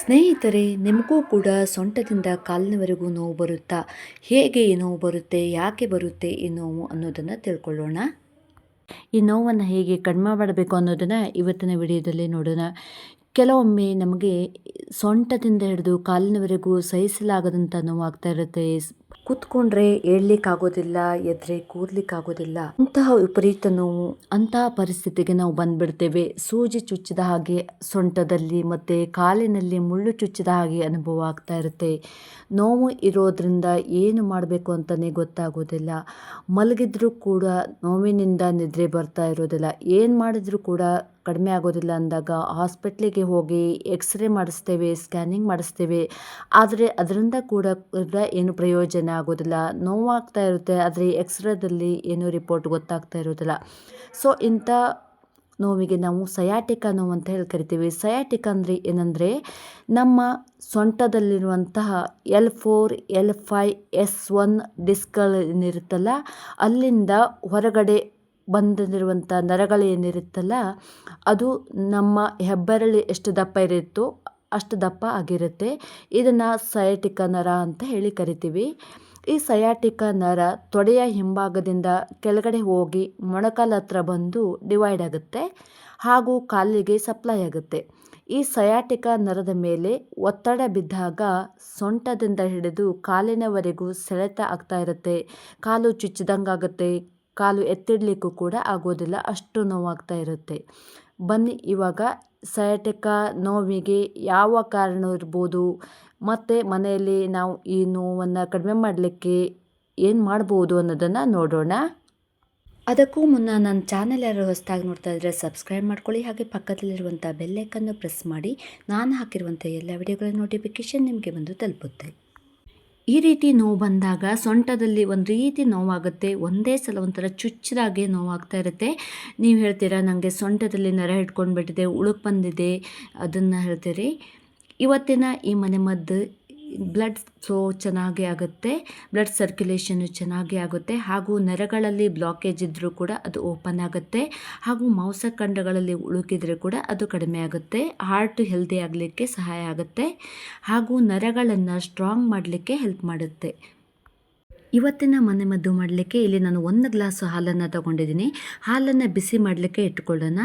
ಸ್ನೇಹಿತರೆ, ನಿಮಗೂ ಕೂಡ ಸೊಂಟದಿಂದ ಕಾಲಿನವರೆಗೂ ನೋವು ಬರುತ್ತಾ? ಹೇಗೆ ಈ ನೋವು ಬರುತ್ತೆ? ಯಾಕೆ ಬರುತ್ತೆ ಈ ನೋವು ಅನ್ನೋದನ್ನು ತಿಳ್ಕೊಳ್ಳೋಣ. ಈ ನೋವನ್ನು ಹೇಗೆ ಕಡಿಮೆ ಮಾಡಬೇಕು ಅನ್ನೋದನ್ನು ಇವತ್ತಿನ ವಿಡಿಯೋದಲ್ಲಿ ನೋಡೋಣ. ಕೆಲವೊಮ್ಮೆ ನಮಗೆ ಸೊಂಟದಿಂದ ಹಿಡಿದು ಕಾಲಿನವರೆಗೂ ಸಹಿಸಲಾಗದಂಥ ನೋವಾಗ್ತಾ ಇರುತ್ತೆ. ಕೂತ್ಕೊಂಡ್ರೆ ಏಳ್ಲಿಕ್ಕಾಗೋದಿಲ್ಲ, ಎದ್ರೆ ಕೂರ್ಲಿಕ್ಕಾಗೋದಿಲ್ಲ. ಅಂತಹ ವಿಪರೀತ ನೋವು, ಅಂತಹ ಪರಿಸ್ಥಿತಿಗೆ ನಾವು ಬಂದ್ಬಿಡ್ತೇವೆ. ಸೂಜಿ ಚುಚ್ಚಿದ ಹಾಗೆ ಸೊಂಟದಲ್ಲಿ ಮತ್ತು ಕಾಲಿನಲ್ಲಿ ಮುಳ್ಳು ಚುಚ್ಚಿದ ಹಾಗೆ ಅನುಭವ ಆಗ್ತಾ ಇರುತ್ತೆ. ನೋವು ಇರೋದ್ರಿಂದ ಏನು ಮಾಡಬೇಕು ಅಂತಲೇ ಗೊತ್ತಾಗೋದಿಲ್ಲ. ಮಲಗಿದ್ರೂ ಕೂಡ ನೋವಿನಿಂದ ನಿದ್ರೆ ಬರ್ತಾ ಇರೋದಿಲ್ಲ. ಏನು ಮಾಡಿದ್ರೂ ಕೂಡ ಕಡಿಮೆ ಆಗೋದಿಲ್ಲ ಅಂದಾಗ ಹಾಸ್ಪಿಟ್ಲಿಗೆ ಹೋಗಿ ಎಕ್ಸ್ರೇ ಮಾಡಿಸ್ತೇವೆ, ಸ್ಕ್ಯಾನಿಂಗ್ ಮಾಡಿಸ್ತೇವೆ. ಆದರೆ ಅದರಿಂದ ಕೂಡ ಏನು ಪ್ರಯೋಜನ ಆಗೋದಿಲ್ಲ. ನೋವಾಗ್ತಾ ಇರುತ್ತೆ, ಆದರೆ ಎಕ್ಸ್ರೇದಲ್ಲಿ ಏನೂ ರಿಪೋರ್ಟ್ ಗೊತ್ತಾಗ್ತಾ ಇರೋದಿಲ್ಲ. ಸೊ ಇಂಥ ನೋವಿಗೆ ನಾವು ಸಯಾಟಿಕಾ ನೋವು ಅಂತ ಹೇಳಿ ಕರಿತೀವಿ. ಸಯಾಟಿಕಾ ಅಂದರೆ ಏನಂದರೆ, ನಮ್ಮ ಸೊಂಟದಲ್ಲಿರುವಂತಹ L4, L5, S1 ಡಿಸ್ಕ್ಗಳೇನಿರುತ್ತಲ್ಲ, ಅಲ್ಲಿಂದ ಹೊರಗಡೆ ಬಂದಿರುವಂಥ ನರಗಳೇನಿರುತ್ತಲ್ಲ, ಅದು ನಮ್ಮ ಹೆಬ್ಬೆರಳು ಎಷ್ಟು ದಪ್ಪ ಇರುತ್ತೋ ಅಷ್ಟು ದಪ್ಪ ಆಗಿರುತ್ತೆ. ಇದನ್ನು ಸಯಾಟಿಕಾ ನರ ಅಂತ ಹೇಳಿ ಕರಿತೀವಿ. ಈ ಸಯಾಟಿಕಾ ನರ ತೊಡೆಯ ಹಿಂಭಾಗದಿಂದ ಕೆಳಗಡೆ ಹೋಗಿ ಮೊಣಕಾಲ ಹತ್ರ ಬಂದು ಡಿವೈಡ್ ಆಗುತ್ತೆ ಹಾಗೂ ಕಾಲಿಗೆ ಸಪ್ಲೈ ಆಗುತ್ತೆ. ಈ ಸಯಾಟಿಕಾ ನರದ ಮೇಲೆ ಒತ್ತಡ ಬಿದ್ದಾಗ ಸೊಂಟದಿಂದ ಹಿಡಿದು ಕಾಲಿನವರೆಗೂ ಸೆಳೆತ ಆಗ್ತಾ ಇರುತ್ತೆ. ಕಾಲು ಚುಚ್ಚಿದಂಗಾಗುತ್ತೆ, ಕಾಲು ಎತ್ತಿಡಲಿಕ್ಕೂ ಕೂಡ ಆಗೋದಿಲ್ಲ, ಅಷ್ಟು ನೋವಾಗ್ತಾ ಇರುತ್ತೆ. ಬನ್ನಿ ಇವಾಗ ಸಯಾಟಿಕಾ ನೋವಿಗೆ ಯಾವ ಕಾರಣ ಇರ್ಬೋದು ಮತ್ತು ಮನೆಯಲ್ಲಿ ನಾವು ಈ ನೋವನ್ನು ಕಡಿಮೆ ಮಾಡಲಿಕ್ಕೆ ಏನು ಮಾಡ್ಬೋದು ಅನ್ನೋದನ್ನು ನೋಡೋಣ. ಅದಕ್ಕೂ ಮುನ್ನ ನನ್ನ ಚಾನೆಲ್ ಯಾರು ಹೊಸದಾಗಿ ನೋಡ್ತಾ ಇದ್ದರೆ ಸಬ್ಸ್ಕ್ರೈಬ್ ಮಾಡ್ಕೊಳ್ಳಿ, ಹಾಗೆ ಪಕ್ಕದಲ್ಲಿರುವಂಥ ಬೆಲ್ಲೈಕನ್ನು ಪ್ರೆಸ್ ಮಾಡಿ. ನಾನು ಹಾಕಿರುವಂಥ ಎಲ್ಲ ವಿಡಿಯೋಗಳ ನೋಟಿಫಿಕೇಷನ್ ನಿಮಗೆ ಬಂದು ತಲುಪುತ್ತೆ. ಈ ರೀತಿ ನೋವು ಬಂದಾಗ ಸೊಂಟದಲ್ಲಿ ಒಂದು ರೀತಿ ನೋವಾಗುತ್ತೆ. ಒಂದೇ ಸಲ ಒಂಥರ ಚುಚ್ಚಿದಾಗೆ ನೋವಾಗ್ತಾ ಇರುತ್ತೆ. ನೀವು ಹೇಳ್ತೀರಾ, ನನಗೆ ಸೊಂಟದಲ್ಲಿ ನರ ಹಿಡ್ಕೊಂಡ್ಬಿಟ್ಟಿದೆ, ಉಳುಕು ಬಂದಿದೆ, ಅದನ್ನು ಹೇಳ್ತೀರಿ. ಇವತ್ತಿನ ಈ ಮನೆಮದ್ದು ಬ್ಲಡ್ ಫ್ಲೋ ಚೆನ್ನಾಗಿ ಆಗುತ್ತೆ, ಬ್ಲಡ್ ಸರ್ಕ್ಯುಲೇಷನ್ನು ಚೆನ್ನಾಗಿ ಆಗುತ್ತೆ, ಹಾಗೂ ನರಗಳಲ್ಲಿ ಬ್ಲಾಕೇಜ್ ಇದ್ದರೂ ಕೂಡ ಅದು ಓಪನ್ ಆಗುತ್ತೆ, ಹಾಗೂ ಮಾಂಸಖಂಡಗಳಲ್ಲಿ ಉಳುಕಿದ್ರೆ ಕೂಡ ಅದು ಕಡಿಮೆ ಆಗುತ್ತೆ. ಹಾರ್ಟ್ ಹೆಲ್ದಿ ಆಗಲಿಕ್ಕೆ ಸಹಾಯ ಆಗುತ್ತೆ, ಹಾಗೂ ನರಗಳನ್ನು ಸ್ಟ್ರಾಂಗ್ ಮಾಡಲಿಕ್ಕೆ ಹೆಲ್ಪ್ ಮಾಡುತ್ತೆ. ಇವತ್ತಿನ ಮನೆಮದ್ದು ಮಾಡಲಿಕ್ಕೆ ಇಲ್ಲಿ ನಾನು 1 ಗ್ಲಾಸ್ ಹಾಲನ್ನು ತಗೊಂಡಿದ್ದೀನಿ. ಹಾಲನ್ನು ಬಿಸಿ ಮಾಡಲಿಕ್ಕೆ ಇಟ್ಕೊಳ್ಳೋಣ.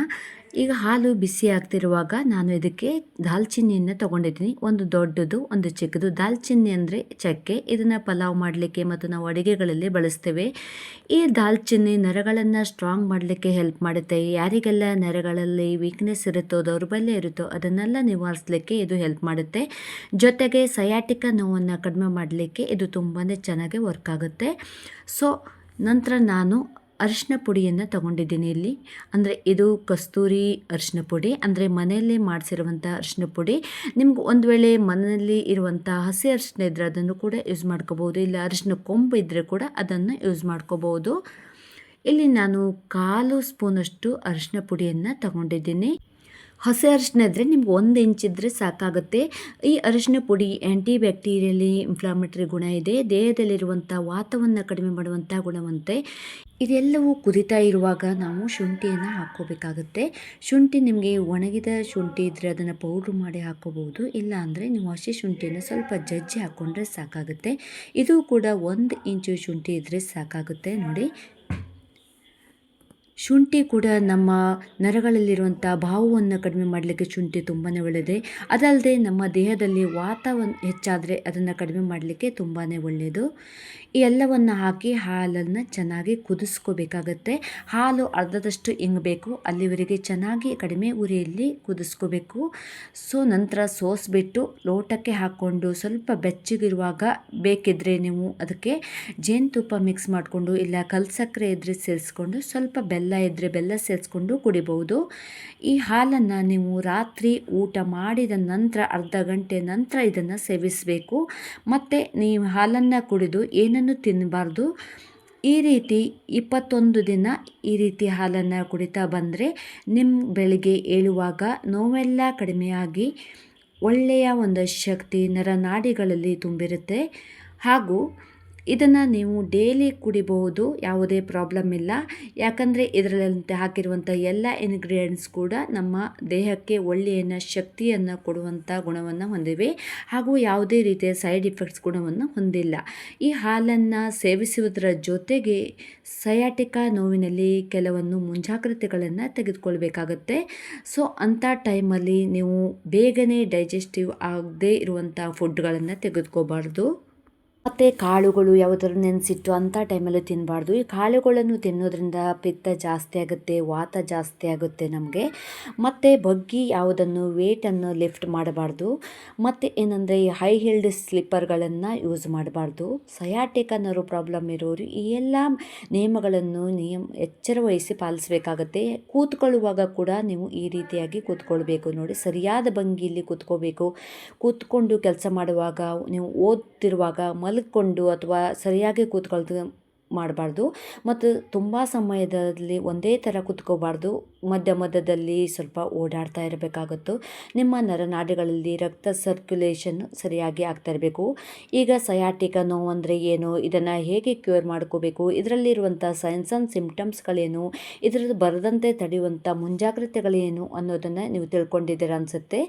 ಈಗ ಹಾಲು ಬಿಸಿ ಆಗ್ತಿರುವಾಗ ನಾನು ಇದಕ್ಕೆ ದಾಲ್ಚಿನ್ನಿಯನ್ನು ತೊಗೊಂಡಿದ್ದೀನಿ. ಒಂದು ದೊಡ್ಡದು, ಒಂದು ಚಿಕ್ಕದು. ದಾಲ್ಚಿನ್ನಿ ಅಂದರೆ ಚಕ್ಕೆ. ಇದನ್ನು ಪಲಾವ್ ಮಾಡಲಿಕ್ಕೆ ಮತ್ತು ನಾವು ಅಡುಗೆಗಳಲ್ಲಿ ಬಳಸ್ತೇವೆ. ಈ ದಾಲ್ಚಿನ್ನಿ ನರಗಳನ್ನು ಸ್ಟ್ರಾಂಗ್ ಮಾಡಲಿಕ್ಕೆ ಹೆಲ್ಪ್ ಮಾಡುತ್ತೆ. ಯಾರಿಗೆಲ್ಲ ನರಗಳಲ್ಲಿ ವೀಕ್ನೆಸ್ ಇರುತ್ತೋ, ದೌರ್ಬಲ್ಯ ಇರುತ್ತೋ ಅದನ್ನೆಲ್ಲ ನಿವಾರಿಸಲಿಕ್ಕೆ ಇದು ಹೆಲ್ಪ್ ಮಾಡುತ್ತೆ. ಜೊತೆಗೆ ಸಯಾಟಿಕಾ ನೋವನ್ನು ಕಡಿಮೆ ಮಾಡಲಿಕ್ಕೆ ಇದು ತುಂಬಾ ಚೆನ್ನಾಗಿ ವರ್ಕ್ ಆಗುತ್ತೆ. ಸೊ ನಂತರ ನಾನು ಅರಿಶಿನ ಪುಡಿಯನ್ನು ತಗೊಂಡಿದ್ದೀನಿ ಇಲ್ಲಿ. ಅಂದರೆ ಇದು ಕಸ್ತೂರಿ ಅರಿಶಿನ ಪುಡಿ, ಅಂದರೆ ಮನೆಯಲ್ಲೇ ಮಾಡಿಸಿರುವಂಥ ಅರಿಶಿನ ಪುಡಿ. ನಿಮ್ಗೆ ಒಂದು ವೇಳೆ ಮನೆಯಲ್ಲಿ ಇರುವಂಥ ಹಸಿ ಅರಿಶಿನ ಇದ್ದರೆ ಅದನ್ನು ಕೂಡ ಯೂಸ್ ಮಾಡ್ಕೋಬೋದು, ಇಲ್ಲ ಅರಿಶಿನ ಕೊಂಬು ಇದ್ದರೆ ಕೂಡ ಅದನ್ನು ಯೂಸ್ ಮಾಡ್ಕೋಬೋದು. ಇಲ್ಲಿ ನಾನು 1/4 ಸ್ಪೂನಷ್ಟು ಅರಿಶಿನ ಪುಡಿಯನ್ನು ತಗೊಂಡಿದ್ದೀನಿ. ಹಸಿ ಅರಿಶಿನ ಇದ್ದರೆ ನಿಮ್ಗೆ 1 ಇಂಚ್ ಇದ್ದರೆ ಸಾಕಾಗುತ್ತೆ. ಈ ಅರಿಶಿನ ಪುಡಿ ಆ್ಯಂಟಿ ಬ್ಯಾಕ್ಟೀರಿಯಲಿ ಇನ್ಫ್ಲಾಮೇಟರಿ ಗುಣ ಇದೆ, ದೇಹದಲ್ಲಿರುವಂಥ ವಾತವನ್ನು ಕಡಿಮೆ ಮಾಡುವಂಥ ಗುಣವಂತೆ. ಇದೆಲ್ಲವೂ ಕುದಿತಾ ಇರುವಾಗ ನಾವು ಶುಂಠಿಯನ್ನು ಹಾಕ್ಕೋಬೇಕಾಗುತ್ತೆ. ಶುಂಠಿ ನಿಮಗೆ ಒಣಗಿದ ಶುಂಠಿ ಇದ್ದರೆ ಅದನ್ನು ಪೌಡ್ರ್ ಮಾಡಿ ಹಾಕ್ಕೋಬೋದು, ಇಲ್ಲ ಅಂದರೆ ನೀವು ಹಸಿ ಶುಂಠಿಯನ್ನು ಸ್ವಲ್ಪ ಜಜ್ಜಿ ಹಾಕ್ಕೊಂಡ್ರೆ ಸಾಕಾಗುತ್ತೆ. ಇದು ಕೂಡ 1 ಇಂಚು ಶುಂಠಿ ಇದ್ದರೆ ಸಾಕಾಗುತ್ತೆ. ನೋಡಿ, ಶುಂಠಿ ಕೂಡ ನಮ್ಮ ನರಗಳಲ್ಲಿರುವಂಥ ಬಾವನ್ನು ಕಡಿಮೆ ಮಾಡಲಿಕ್ಕೆ ಶುಂಠಿ ತುಂಬಾ ಒಳ್ಳೆಯದೇ. ಅದಲ್ಲದೆ ನಮ್ಮ ದೇಹದಲ್ಲಿ ವಾತವನ್ನು ಹೆಚ್ಚಾದರೆ ಅದನ್ನು ಕಡಿಮೆ ಮಾಡಲಿಕ್ಕೆ ತುಂಬಾ ಒಳ್ಳೆಯದು. ಈ ಎಲ್ಲವನ್ನು ಹಾಕಿ ಹಾಲನ್ನು ಚೆನ್ನಾಗಿ ಕುದಿಸ್ಕೋಬೇಕಾಗತ್ತೆ. ಹಾಲು ಅರ್ಧದಷ್ಟು ಇಂಗಬೇಕು, ಅಲ್ಲಿವರೆಗೆ ಚೆನ್ನಾಗಿ ಕಡಿಮೆ ಉರಿಯಲ್ಲಿ ಕುದಿಸ್ಕೋಬೇಕು. ಸೊ ನಂತರ ಸೋಸಿಬಿಟ್ಟು ಲೋಟಕ್ಕೆ ಹಾಕ್ಕೊಂಡು ಸ್ವಲ್ಪ ಬೆಚ್ಚಗಿರುವಾಗ ಬೇಕಿದ್ದರೆ ನೀವು ಅದಕ್ಕೆ ಜೇನುತುಪ್ಪ ಮಿಕ್ಸ್ ಮಾಡಿಕೊಂಡು, ಇಲ್ಲ ಕಲ್ಸಕ್ಕರೆ ಇದ್ದರೆ ಸೇರಿಸ್ಕೊಂಡು, ಸ್ವಲ್ಪ ಬೆಲ್ಲ ಇದ್ದರೆ ಬೆಲ್ಲ ಸೇರಿಸ್ಕೊಂಡು ಕುಡಿಬಹುದು. ಈ ಹಾಲನ್ನು ನೀವು ರಾತ್ರಿ ಊಟ ಮಾಡಿದ ನಂತರ ಅರ್ಧ ಗಂಟೆ ನಂತರ ಇದನ್ನು ಸೇವಿಸಬೇಕು. ಮತ್ತು ನೀವು ಹಾಲನ್ನು ಕುಡಿದು ಏನನ್ನು ತಿನ್ನಬಾರ್ದು. ಈ ರೀತಿ 21 ದಿನ ಈ ರೀತಿ ಹಾಲನ್ನು ಕುಡಿತಾ ಬಂದರೆ ನಿಮ್ಮ ಬೆಳಿಗ್ಗೆ ಏಳುವಾಗ ನೋವೆಲ್ಲ ಕಡಿಮೆಯಾಗಿ ಒಳ್ಳೆಯ ಒಂದು ಶಕ್ತಿ ನರನಾಡಿಗಳಲ್ಲಿ ತುಂಬಿರುತ್ತೆ. ಹಾಗೂ ಇದನ್ನು ನೀವು ಡೈಲಿ ಕುಡಿಬಹುದು, ಯಾವುದೇ ಪ್ರಾಬ್ಲಮ್ ಇಲ್ಲ. ಯಾಕಂದರೆ ಇದರಲ್ಲಿ ಹಾಕಿರುವಂಥ ಎಲ್ಲ ಇಂಗ್ರೀಡಿಯೆಂಟ್ಸ್ ಕೂಡ ನಮ್ಮ ದೇಹಕ್ಕೆ ಒಳ್ಳೆಯ ಶಕ್ತಿಯನ್ನು ಕೊಡುವಂಥ ಗುಣವನ್ನು ಹೊಂದಿವೆ ಹಾಗೂ ಯಾವುದೇ ರೀತಿಯ ಸೈಡ್ ಇಫೆಕ್ಟ್ಸ್ ಗುಣವನ್ನು ಹೊಂದಿಲ್ಲ. ಈ ಹಾಲನ್ನು ಸೇವಿಸುವುದರ ಜೊತೆಗೆ ಸಯಾಟಿಕಾ ನೋವಿನಲ್ಲಿ ಕೆಲವೊಂದು ಮುಂಜಾಗ್ರತೆಗಳನ್ನು ತೆಗೆದುಕೊಳ್ಬೇಕಾಗತ್ತೆ. ಸೊ ಅಂಥ ಟೈಮಲ್ಲಿ ನೀವು ಬೇಗನೆ ಡೈಜೆಸ್ಟಿವ್ ಆಗದೇ ಇರುವಂಥ ಫುಡ್ಗಳನ್ನು ತೆಗೆದುಕೋಬಾರ್ದು. ಮತ್ತು ಕಾಳುಗಳು ಯಾವುದಾದ್ರು ನೆನೆಸಿಟ್ಟು ಅಂಥ ಟೈಮಲ್ಲಿ ತಿನ್ನಬಾರ್ದು. ಈ ಕಾಳುಗಳನ್ನು ತಿನ್ನೋದ್ರಿಂದ ಪಿತ್ತ ಜಾಸ್ತಿ ಆಗುತ್ತೆ, ವಾತ ಜಾಸ್ತಿ ಆಗುತ್ತೆ ನಮಗೆ. ಮತ್ತು ಬಗ್ಗಿ ಯಾವುದನ್ನು ವೇಟನ್ನು ಲಿಫ್ಟ್ ಮಾಡಬಾರ್ದು. ಮತ್ತು ಏನಂದರೆ ಈ ಹೈ ಹೀಲ್ಡ್ ಸ್ಲಿಪ್ಪರ್ಗಳನ್ನು ಯೂಸ್ ಮಾಡಬಾರ್ದು. ಸಯಾಟಿಕಾ ನರ್ವ್ ಪ್ರಾಬ್ಲಮ್ ಇರೋರು ಈ ಎಲ್ಲ ನಿಯಮಗಳನ್ನು ಎಚ್ಚರ ವಹಿಸಿ ಪಾಲಿಸಬೇಕಾಗತ್ತೆ. ಕೂತ್ಕೊಳ್ಳುವಾಗ ಕೂಡ ನೀವು ಈ ರೀತಿಯಾಗಿ ಕೂತ್ಕೊಳ್ಬೇಕು. ನೋಡಿ, ಸರಿಯಾದ ಭಂಗಿಯಲ್ಲಿ ಕೂತ್ಕೋಬೇಕು. ಕೂತ್ಕೊಂಡು ಕೆಲಸ ಮಾಡುವಾಗ, ನೀವು ಓದ್ತಿರುವಾಗ ಮಲ್ಕೊಂಡು ಅಥವಾ ಸರಿಯಾಗಿ ಕೂತ್ಕೊಳ್ದು ಮಾಡಬಾರ್ದು. ಮತ್ತು ತುಂಬ ಸಮಯದಲ್ಲಿ ಒಂದೇ ಥರ ಕೂತ್ಕೋಬಾರ್ದು. ಮಧ್ಯದಲ್ಲಿ ಸ್ವಲ್ಪ ಓಡಾಡ್ತಾ ಇರಬೇಕಾಗುತ್ತೋ. ನಿಮ್ಮ ನರನಾಡಿಗಳಲ್ಲಿ ರಕ್ತ ಸರ್ಕ್ಯುಲೇಷನ್ ಸರಿಯಾಗಿ ಆಗ್ತಾ ಇರಬೇಕು. ಈಗ ಸಯಾಟಿಕಾ ನೋವು ಅಂದರೆ ಏನು, ಇದನ್ನು ಹೇಗೆ ಕ್ಯೂರ್ ಮಾಡ್ಕೋಬೇಕು, ಇದರಲ್ಲಿರುವಂಥ ಸೈನ್ಸ್ ಆ್ಯಂಡ್ ಸಿಂಪ್ಟಮ್ಸ್ಗಳೇನು, ಇದರದ್ದು ಬರದಂತೆ ತಡೆಯುವಂಥ ಮುಂಜಾಗ್ರತೆಗಳೇನು ಅನ್ನೋದನ್ನು ನೀವು ತಿಳ್ಕೊಂಡಿದ್ದೀರ ಅನಿಸುತ್ತೆ.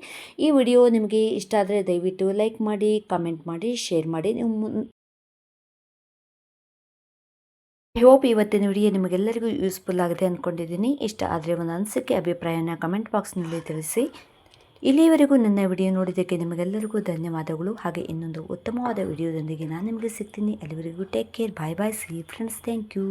ಈ ವಿಡಿಯೋ ನಿಮಗೆ ಇಷ್ಟ ಆದರೆ ದಯವಿಟ್ಟು ಲೈಕ್ ಮಾಡಿ, ಕಮೆಂಟ್ ಮಾಡಿ, ಶೇರ್ ಮಾಡಿ. ಐ ಹೋಪ್ ಇವತ್ತಿನ ವಿಡಿಯೋ ನಿಮಗೆಲ್ಲರಿಗೂ ಯೂಸ್ಫುಲ್ ಆಗಿದೆ ಅಂದ್ಕೊಂಡಿದ್ದೀನಿ. ಇಷ್ಟ ಆದರೆ ಒಂದು ಅನಿಸಿಕೆ ಅಭಿಪ್ರಾಯನ ಕಮೆಂಟ್ ಬಾಕ್ಸ್ನಲ್ಲಿ ತಿಳಿಸಿ. ಇಲ್ಲಿಯವರೆಗೂ ನನ್ನ ವಿಡಿಯೋ ನೋಡಿದ್ದಕ್ಕೆ ನಿಮಗೆಲ್ಲರಿಗೂ ಧನ್ಯವಾದಗಳು. ಹಾಗೆ ಇನ್ನೊಂದು ಉತ್ತಮವಾದ ವಿಡಿಯೋದೊಂದಿಗೆ ನಾನು ನಿಮಗೆ ಸಿಗ್ತೀನಿ. ಅಲ್ಲಿವರೆಗೂ take care, bye bye, see friends, thank you.